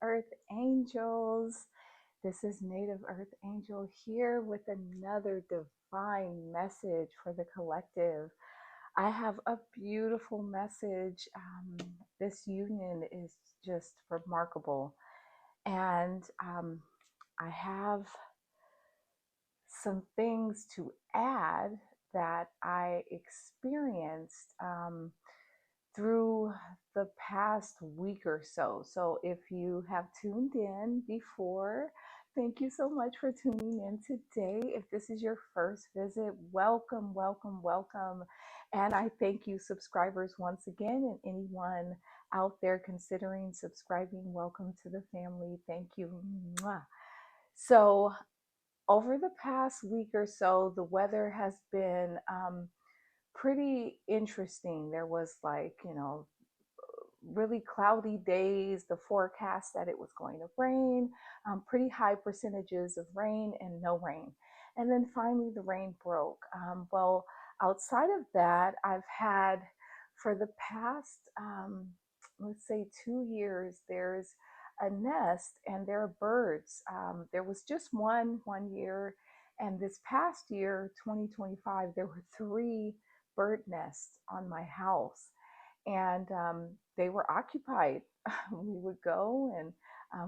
Earth Angels. This is Native Earth Angel here with another divine message for the collective. I have a beautiful message. This union is just remarkable. And I have some things to add that I experienced through the past week or so. So if you have tuned in before, thank you so much for tuning in today. If this is your first visit, welcome, welcome, welcome. And I thank you, subscribers, once again, and anyone out there considering subscribing, welcome to the family. Thank you. Mwah. So, over the past week or so, the weather has been pretty interesting. There was really cloudy days, the forecast that it was going to rain, pretty high percentages of rain and no rain. And then finally the rain broke. Well, outside of that, I've had for the past, let's say 2 years, there's a nest and there are birds. There was just one year. And this past year, 2025, there were 3 bird nests on my house, and they were occupied. We would go and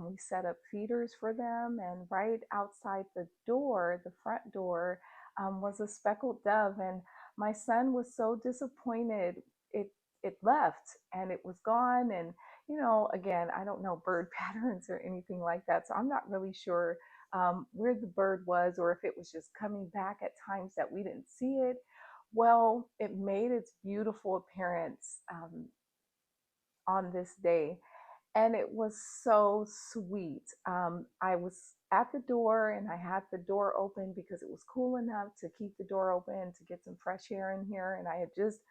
we set up feeders for them, and right outside the door, the front door, was a speckled dove, and my son was so disappointed. It left and it was gone, and again, I don't know bird patterns or anything like that, so I'm not really sure where the bird was, or if it was just coming back at times that we didn't see it. Well, it made its beautiful appearance on this day, and it was so sweet. I was at the door and I had the door open because it was cool enough to keep the door open to get some fresh air in here. And I had just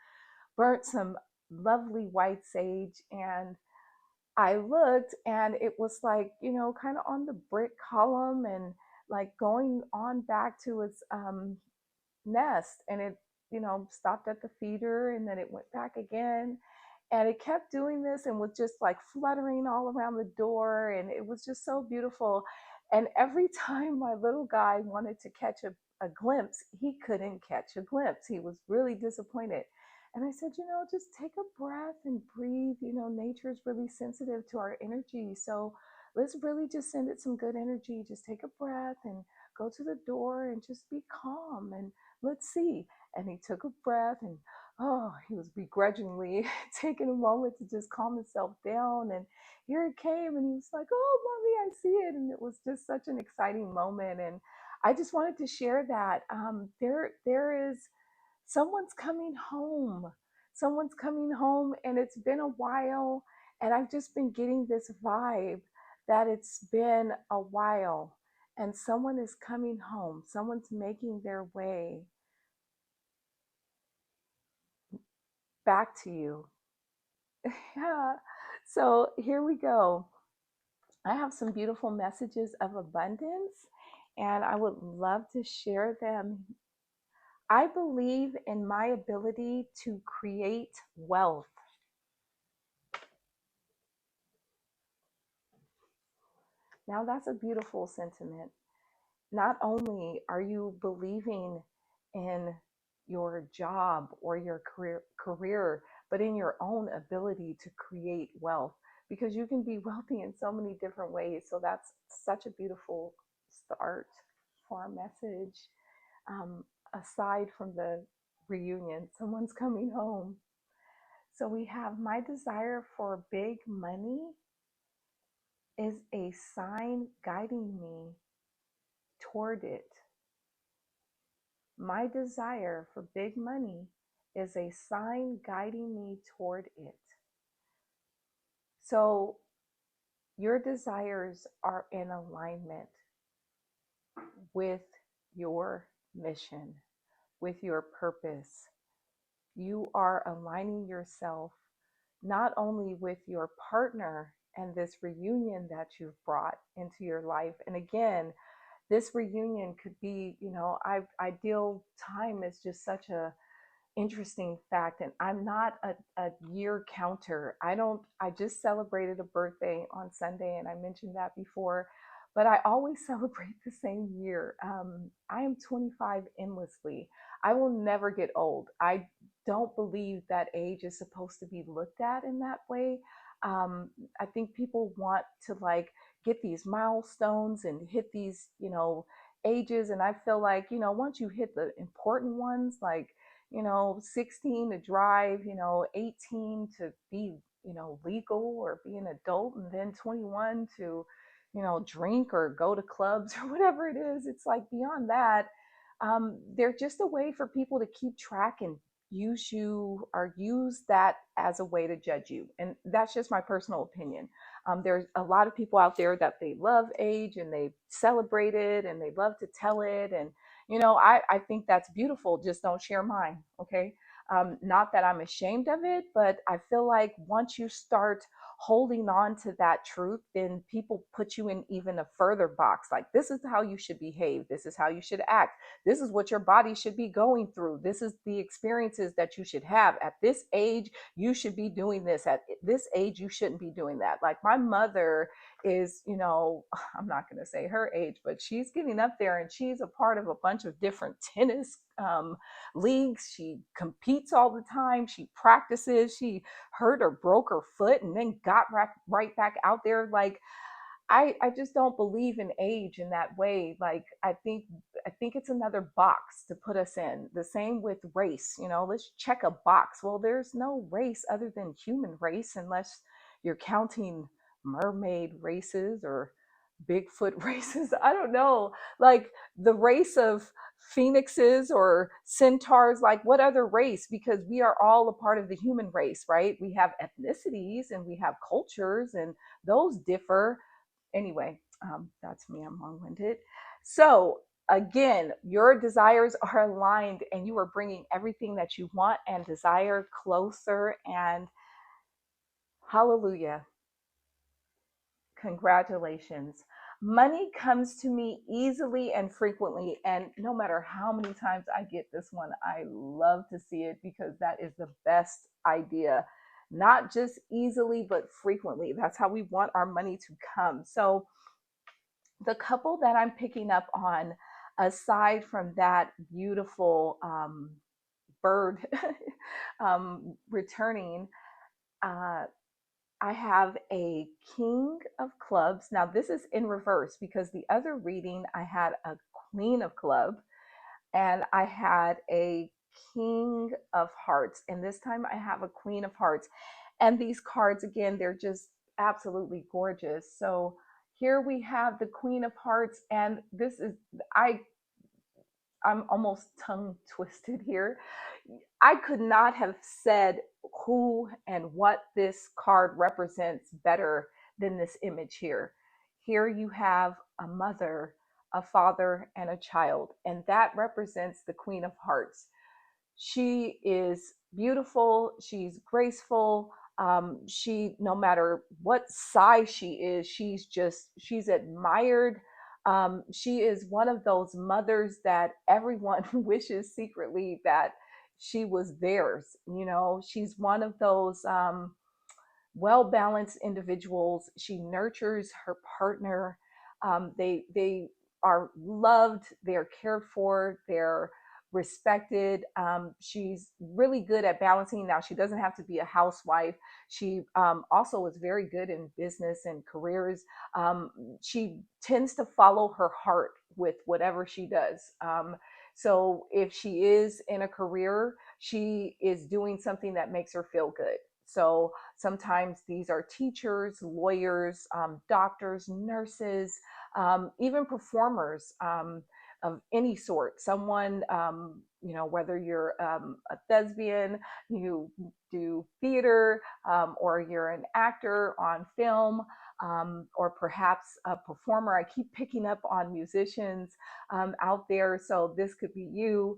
burnt some lovely white sage, and I looked and it was like, kind of on the brick column and like going on back to its nest, and it stopped at the feeder and then it went back again, and it kept doing this and was just like fluttering all around the door, and it was just so beautiful. And every time my little guy wanted to catch a glimpse, he couldn't catch a glimpse. He was really disappointed. And I said, just take a breath and breathe. Nature is really sensitive to our energy, so let's really just send it some good energy. Just take a breath and go to the door and just be calm, and let's see. And he took a breath, and he was begrudgingly taking a moment to just calm himself down. And here it came, and he was like, "Oh, mommy, I see it." And it was just such an exciting moment. And I just wanted to share that there is someone's coming home. Someone's coming home, and it's been a while. And I've just been getting this vibe that it's been a while, and someone is coming home. Someone's making their way back to you. Yeah. So here we go. I have some beautiful messages of abundance, and I would love to share them. I believe in my ability to create wealth. Now, that's a beautiful sentiment. Not only are you believing in your job or your career, but in your own ability to create wealth, because you can be wealthy in so many different ways. So that's such a beautiful start for our message. Aside from the reunion, someone's coming home. So we have my desire for big money is a sign guiding me toward it. My desire for big money is a sign guiding me toward it. So your desires are in alignment with your mission, with your purpose. You are aligning yourself not only with your partner and this reunion that you've brought into your life. And again, this reunion could be, ideal time is just such a interesting fact, and I'm not a year counter. I just celebrated a birthday on Sunday, and I mentioned that before, but I always celebrate the same year. I am 25 endlessly. I will never get old. I don't believe that age is supposed to be looked at in that way. Um, I think people want to like get these milestones and hit these, ages. And I feel like, once you hit the important ones, like, 16 to drive, 18 to be, legal or be an adult, and then 21 to, drink or go to clubs or whatever it is. It's like beyond that, they're just a way for people to keep track and use you or use that as a way to judge you. And that's just my personal opinion. There's a lot of people out there that they love age and they celebrate it and they love to tell it. And, I think that's beautiful. Just don't share mine. Okay. Not that I'm ashamed of it, but I feel like once you start holding on to that truth, then people put you in even a further box. Like, this is how you should behave. This is how you should act. This is what your body should be going through. This is the experiences that you should have. At this age, you should be doing this. At this age, you shouldn't be doing that. Like, my mother is, I'm not going to say her age, but she's getting up there and she's a part of a bunch of different tennis leagues. She competes all the time. She practices. She hurt or broke her foot and then got right back out there. Like, I just don't believe in age in that way. Like, I think it's another box to put us in. The same with race, let's check a box. Well, there's no race other than human race unless you're counting mermaid races or Bigfoot races. I don't know. Like, the race of phoenixes or centaurs, like, what other race? Because we are all a part of the human race, right? We have ethnicities and we have cultures, and those differ. Anyway, that's me. I'm long-winded. So again, your desires are aligned and you are bringing everything that you want and desire closer. And hallelujah, congratulations. Money comes to me easily and frequently, and no matter how many times I get this one, I love to see it because that is the best idea. Not just easily, but frequently. That's how we want our money to come. So the couple that I'm picking up on, aside from that beautiful bird returning, uh, I have a king of clubs. Now, this is in reverse because the other reading I had a queen of club and I had a king of hearts. And this time I have a queen of hearts. And these cards, again, they're just absolutely gorgeous. So here we have the queen of hearts. And this is, I'm almost tongue twisted here. I could not have said who and what this card represents better than this image here. Here you have a mother, a father, and a child, and that represents the Queen of Hearts. She is beautiful, she's graceful. She, no matter what size she is, she's admired. She is one of those mothers that everyone wishes secretly that she was theirs. She's one of those well balanced individuals. She nurtures her partner. They are loved. They're cared for. They're respected. She's really good at balancing. Now, she doesn't have to be a housewife. She also is very good in business and careers. She tends to follow her heart with whatever she does. So if she is in a career, she is doing something that makes her feel good. So sometimes these are teachers, lawyers, doctors, nurses, even performers of any sort. Someone, whether you're a thespian, you do theater, or you're an actor on film, or perhaps a performer. I keep picking up on musicians out there. So this could be you.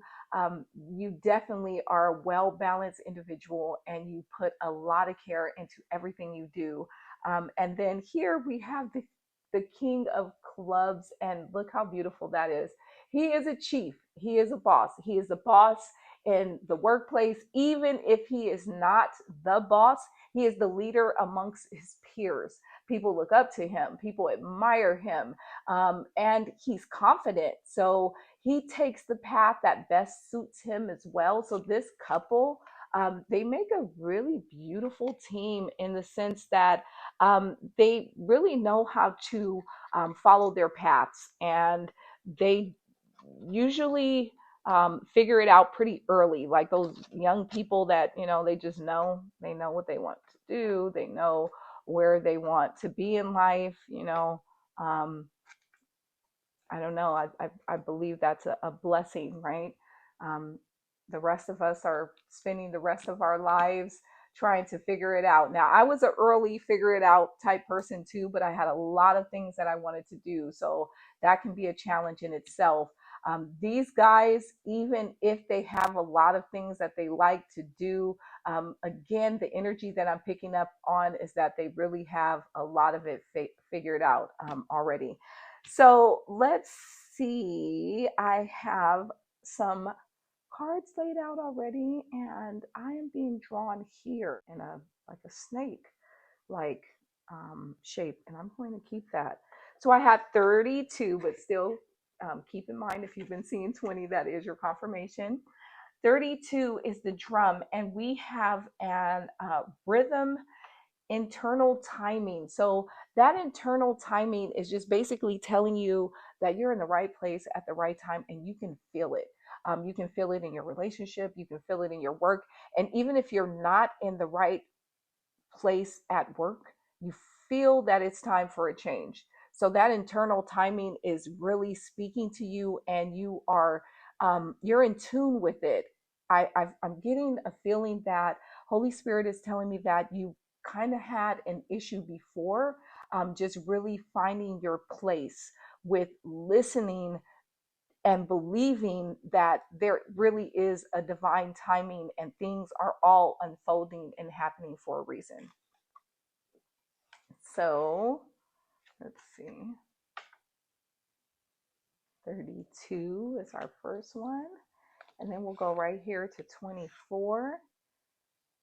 You definitely are a well balanced individual and you put a lot of care into everything you do. And then here we have the the king of clubs, and look how beautiful that is. He is a chief, he is a boss, he is the boss in the workplace. Even if he is not the boss, he is the leader amongst his peers. People look up to him, people admire him, and he's confident. So he takes the path that best suits him as well. So this couple, they make a really beautiful team in the sense that they really know how to follow their paths, and they usually figure it out pretty early. Like those young people that, they just know, they know what they want to do, they know where they want to be in life. Um, I don't know. I believe that's a blessing, right? Um, the rest of us are spending the rest of our lives trying to figure it out. Now, I was an early figure it out type person too, but I had a lot of things that I wanted to do. So that can be a challenge in itself. These guys, even if they have a lot of things that they like to do, again, the energy that I'm picking up on is that they really have a lot of it figured out already. So let's see. I have some cards laid out already, and I am being drawn here in a like a snake like shape, and I'm going to keep that. So I had 32, but still keep in mind if you've been seeing 20, that is your confirmation. 32 is the drum, and we have an rhythm internal timing. So that internal timing is just basically telling you that you're in the right place at the right time, and you can feel it. You can feel it in your relationship, you can feel it in your work. And even if you're not in the right place at work, you feel that it's time for a change. So that internal timing is really speaking to you, and you're in tune with it. I'm getting a feeling that Holy Spirit is telling me that you kind of had an issue before, just really finding your place with listening and believing that there really is a divine timing and things are all unfolding and happening for a reason. So let's see. 32 is our first one. And then we'll go right here to 24.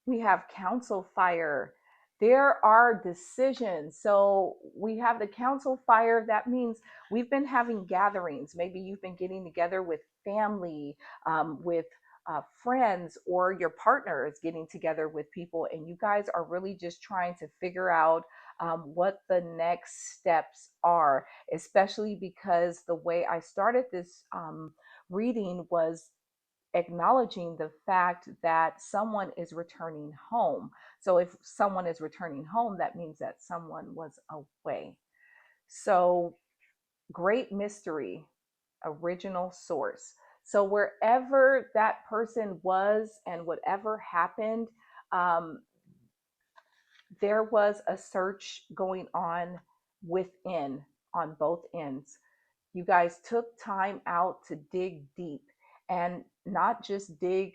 We have council fire. There are decisions. So we have the council fire. That means we've been having gatherings. Maybe you've been getting together with family, with friends, or your partner is getting together with people, and you guys are really just trying to figure out what the next steps are, especially because the way I started this reading was acknowledging the fact that someone is returning home. So if someone is returning home, that means that someone was away. So great mystery, original source. So wherever that person was and whatever happened, um, there was a search going on within on both ends. You guys took time out to dig deep, and not just dig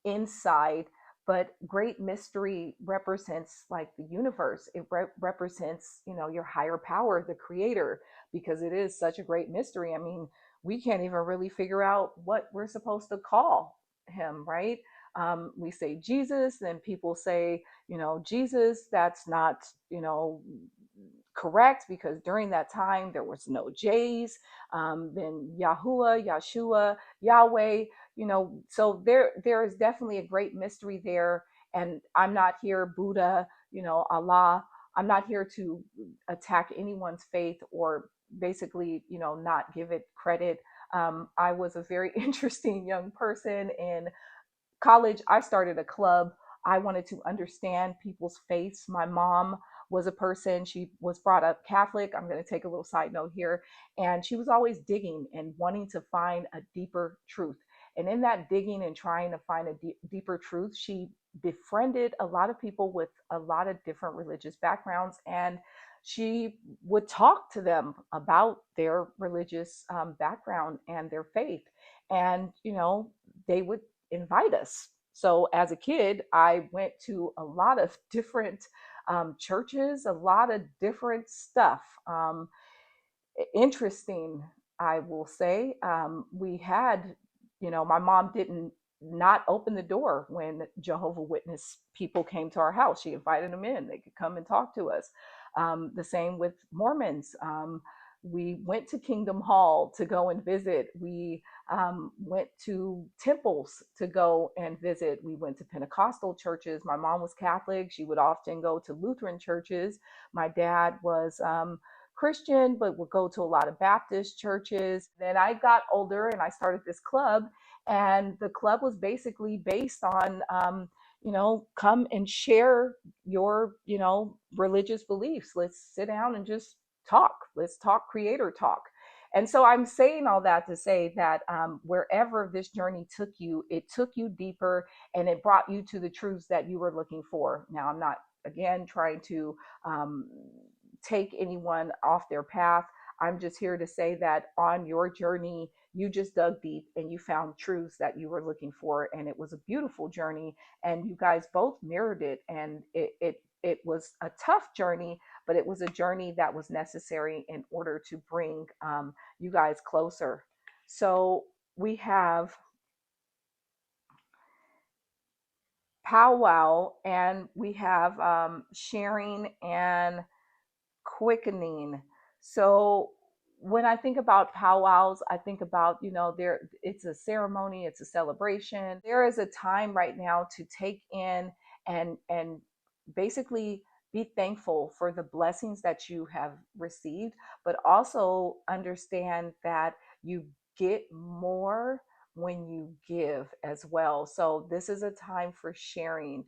inside, but great mystery represents like the universe. It represents, your higher power, the creator, because it is such a great mystery. I mean, we can't even really figure out what we're supposed to call him, right? We say Jesus, then people say, Jesus, that's not, correct, because during that time there was no J's. Then Yahuwah, Yeshua, Yahweh, so there is definitely a great mystery there. And I'm not here, Buddha, Allah, I'm not here to attack anyone's faith or basically, not give it credit. I was a very interesting young person in college. I started a club. I wanted to understand people's faiths. My mom was a person, she was brought up Catholic. I'm going to take a little side note here. And she was always digging and wanting to find a deeper truth. And in that digging and trying to find a deeper truth, she befriended a lot of people with a lot of different religious backgrounds. And she would talk to them about their religious background and their faith. And, they would invite us. So as a kid, I went to a lot of different churches, a lot of different stuff. interesting, I will say. We had, my mom didn't not open the door when Jehovah Witness people came to our house. She invited them in; they could come and talk to us. The same with Mormons. We went to Kingdom Hall to go and visit. We went to temples to go and visit. We went to Pentecostal churches. My mom was Catholic. She would often go to Lutheran churches. My dad was Christian, but would go to a lot of Baptist churches. Then I got older and I started this club, and the club was basically based on, come and share your, religious beliefs. Let's sit down and just talk. Let's talk creator talk. And so I'm saying all that to say that wherever this journey took you, it took you deeper and it brought you to the truths that you were looking for. Now, I'm not, again, trying to um, take anyone off their path. I'm just here to say that on your journey, you just dug deep and you found truths that you were looking for. And it was a beautiful journey. And you guys both mirrored it. And it was a tough journey, but it was a journey that was necessary in order to bring you guys closer. So we have powwow and we have sharing and quickening. So when I think about powwows, I think about, there it's a ceremony, it's a celebration. There is a time right now to take in and basically be thankful for the blessings that you have received, but also understand that you get more when you give as well. So this is a time for sharing.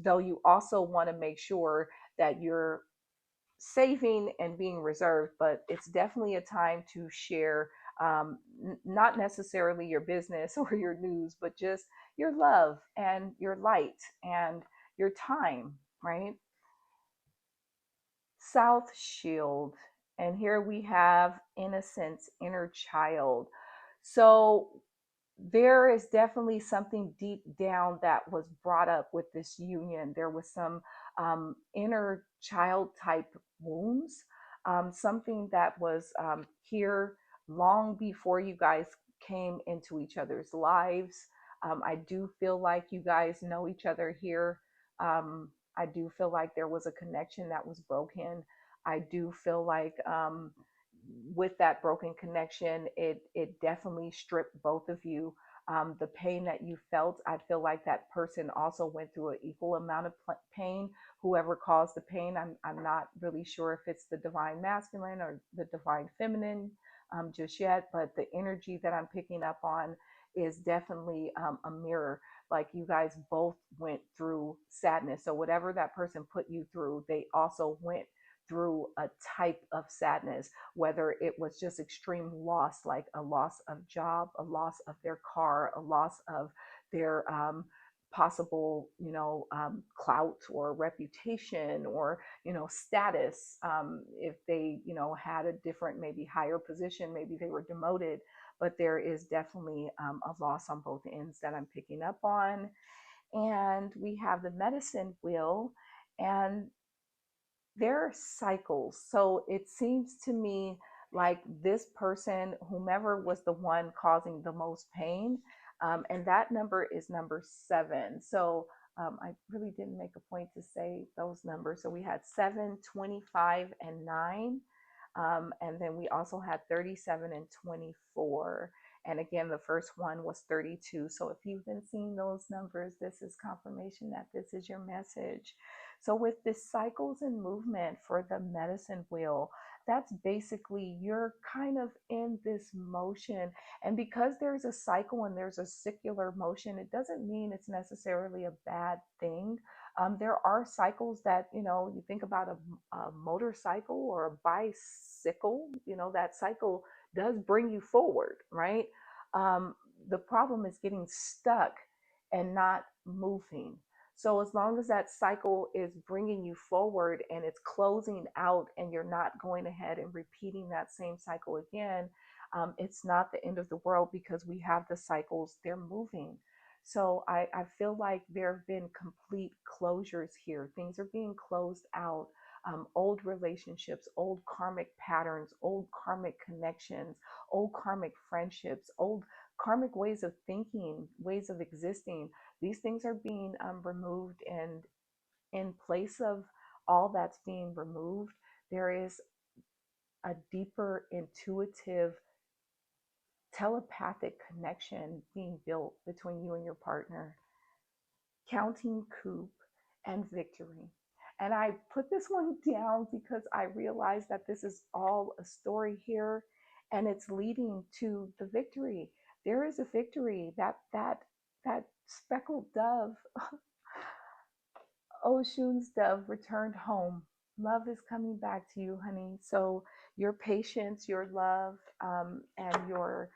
Though you also want to make sure that you're saving and being reserved, but it's definitely a time to share, not necessarily your business or your news, but just your love and your light and your time, right? South Shield. And here we have innocence, inner child. So there is definitely something deep down that was brought up with this union. There was some inner child type wounds, something that was here long before you guys came into each other's lives. I do feel like you guys know each other here. I do feel like there was a connection that was broken. I do feel like with that broken connection, it definitely stripped both of you. The pain that you felt, I feel like that person also went through an equal amount of pain. Whoever caused the pain, I'm not really sure if it's the divine masculine or the divine feminine just yet, but the energy that I'm picking up on is definitely a mirror. Like you guys both went through sadness. So whatever that person put you through, they also went through a type of sadness, whether it was just extreme loss, like a loss of job, a loss of their car, a loss of their possible, clout or reputation or, status. If they, had a different, maybe higher position, maybe they were demoted, but there is definitely a loss on both ends that I'm picking up on. And we have the medicine wheel, and there are cycles. So it seems to me like this person, whomever was the one causing the most pain, and that number is number 7. So I really didn't make a point to say those numbers. So we had 7, 25, and 9. And then we also had 37 and 24. And again, the first one was 32. So if you've been seeing those numbers, this is confirmation that this is your message. So with this cycles and movement for the medicine wheel, that's basically you're kind of in this motion. And because there's a cycle and there's a circular motion, it doesn't mean it's necessarily a bad thing. There are cycles that, you think about a motorcycle or a bicycle, that cycle does bring you forward, right? Um, the problem is getting stuck and not moving. So as long as that cycle is bringing you forward and it's closing out and you're not going ahead and repeating that same cycle again, it's not the end of the world because we have the cycles, they're moving. So I feel like there have been complete closures here. Things are being closed out. old relationships, old karmic patterns, old karmic connections, old karmic friendships, old karmic ways of thinking, ways of existing. These things are being removed, and in place of all that's being removed, there is a deeper, intuitive, telepathic connection being built between you and your partner. Counting coup and victory. And I put this one down because I realized that this is all a story here, and it's leading to the victory. There is a victory. That speckled dove, Oshun's dove, returned home. Love is coming back to you, honey. So your patience, your love, and your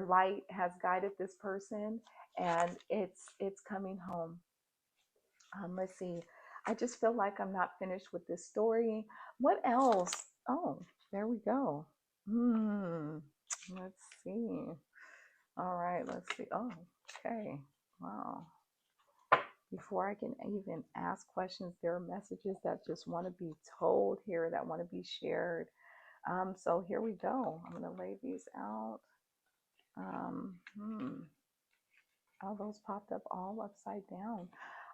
light has guided this person, and it's coming home. Let's see. I just feel like I'm not finished with this story. What else? Oh, there we go. Hmm. Let's see. All right. Let's see. Oh, okay. Wow. Before I can even ask questions, there are messages that just want to be told here, that want to be shared. So here we go. I'm going to lay these out. Um, hmm. Oh, those popped up all upside down.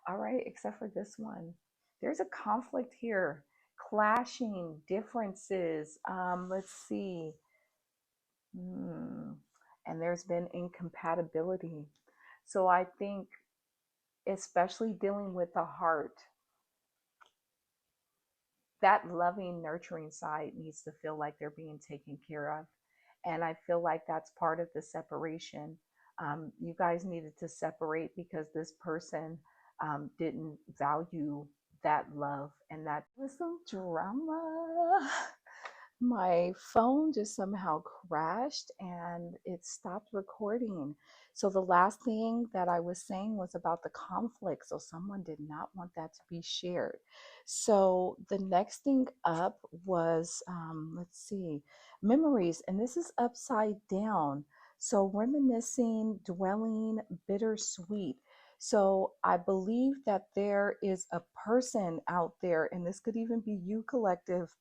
All right, except for this one. There's a conflict here, clashing differences. Let's see. Hmm. And there's been incompatibility. So I think, especially dealing with the heart, that loving, nurturing side needs to feel like they're being taken care of. And I feel like that's part of the separation. You guys needed to separate because this person didn't value that love, and that was some drama. My phone just somehow crashed and it stopped recording. So the last thing that I was saying was about the conflict. So someone did not want that to be shared. So the next thing up was, let's see, memories. And this is upside down. So reminiscing, dwelling, bittersweet. So I believe that there is a person out there, and this could even be you, collective,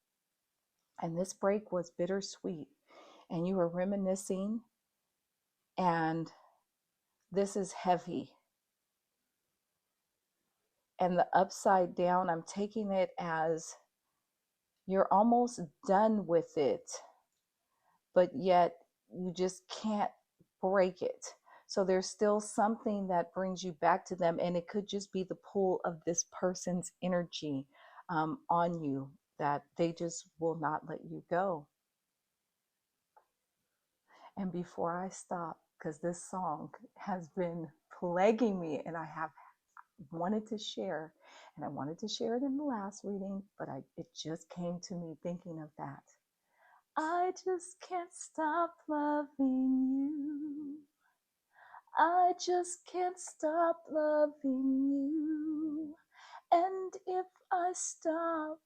and this break was bittersweet, and you were reminiscing, and this is heavy. And the upside down, I'm taking it as you're almost done with it, but yet you just can't break it. So there's still something that brings you back to them, and it could just be the pull of this person's energy on you, that they just will not let you go. And before I stop, because this song has been plaguing me and I have wanted to share, and I wanted to share it in the last reading, but it just came to me thinking of that. I just can't stop loving you. I just can't stop loving you. And if I stop,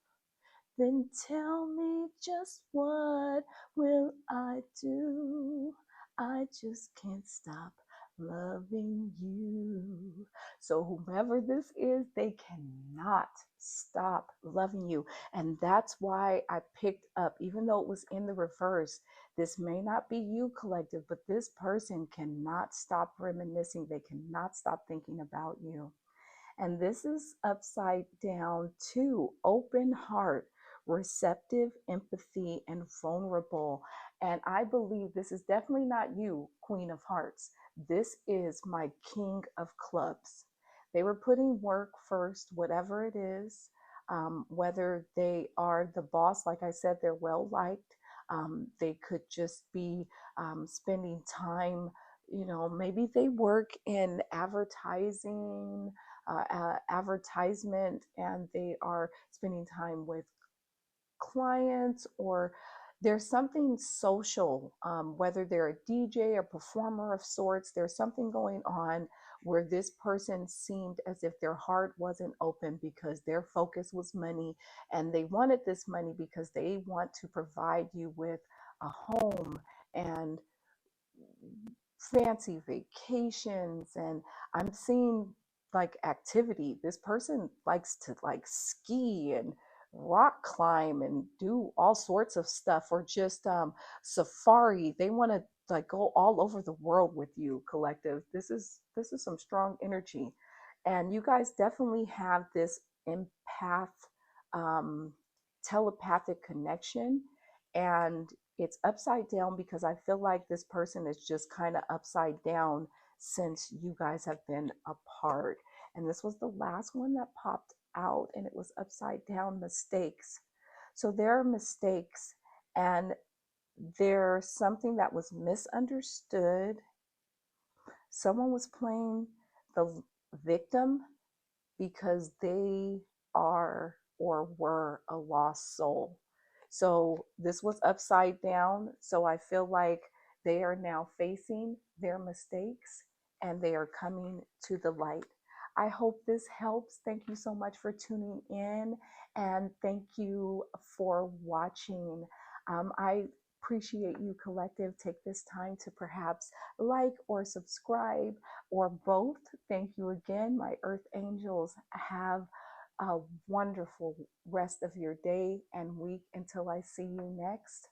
then tell me just what will I do? I just can't stop loving you. So whomever this is, they cannot stop loving you. And that's why I picked up, even though it was in the reverse, this may not be you, collective, but this person cannot stop reminiscing. They cannot stop thinking about you. And this is upside down too. Open heart, receptive, empathy, and vulnerable. And I believe this is definitely not you, Queen of Hearts. This is my King of Clubs. They were putting work first, whatever it is, whether they are the boss, like I said, they're well liked. They could just be spending time, maybe they work in advertisement, and they are spending time with clients, or there's something social, whether they're a DJ or performer of sorts. There's something going on where this person seemed as if their heart wasn't open because their focus was money, and they wanted this money because they want to provide you with a home and fancy vacations. And I'm seeing like activity. This person likes to like ski and rock climb and do all sorts of stuff, or just safari. They want to like go all over the world with you, collective. This is some strong energy, and you guys definitely have this empath, um, telepathic connection, and it's upside down because I feel like this person is just kind of upside down since you guys have been apart. And this was the last one that popped out, and it was upside down mistakes. So there are mistakes, and there's something that was misunderstood. Someone was playing the victim because they are or were a lost soul. So this was upside down. So I feel like they are now facing their mistakes and they are coming to the light. I hope this helps. Thank you so much for tuning in, and thank you for watching. I appreciate you, collective. Take this time to perhaps like or subscribe or both. Thank you again, my earth angels. Have a wonderful rest of your day and week until I see you next.